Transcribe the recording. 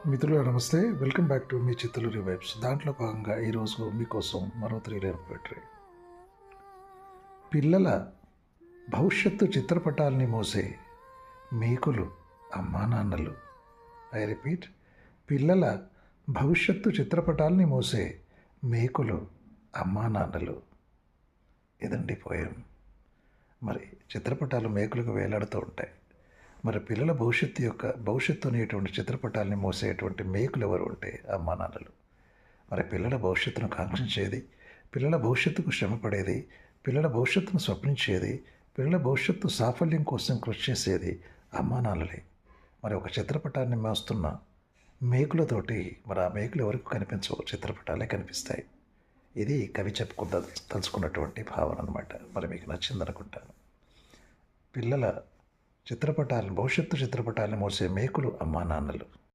మిత్రులు నమస్తే. Welcome back to me Chittaluri vibes. దాంట్లో భాగంగా ఈరోజు మీకోసం మరో 3 లైన్ పోయట్రీ. పిల్లల భవిష్యత్తు చిత్రపటాలని మోసే మేకులు అమ్మా నాన్నలు. ఐ రిపీట్, పిల్లల భవిష్యత్తు చిత్రపటాలని మోసే మేకులు అమ్మా నాన్నలు. ఇదండి పోయం. మరి చిత్రపటాలు మేకులకు వేలాడుతూ ఉంటాయి. మరి పిల్లల భవిష్యత్తు అనేటువంటి చిత్రపటాలని మోసేటువంటి మేకులు ఎవరు ఉంటే అమ్మా నాన్నలు. మరి పిల్లల భవిష్యత్తును కాంక్షించేది, పిల్లల భవిష్యత్తుకు శ్రమపడేది, పిల్లల భవిష్యత్తును స్వప్నించేది, పిల్లల భవిష్యత్తు సాఫల్యం కోసం కృషి చేసేది అమ్మా నాన్నలే. మరి ఒక చిత్రపటాన్ని మోస్తున్న మేకులతోటి మరి ఆ మేకులు ఎవరికి కనిపించవు, చిత్రపటాలే కనిపిస్తాయి. ఇది కవి తలుచుకున్నటువంటి భావన అనమాట. మరి మీకు నచ్చిందనుకుంటాను. పిల్లల భవిష్యత్తు చిత్రపటాలను మోసే మేకులు అమ్మా నాన్నలు.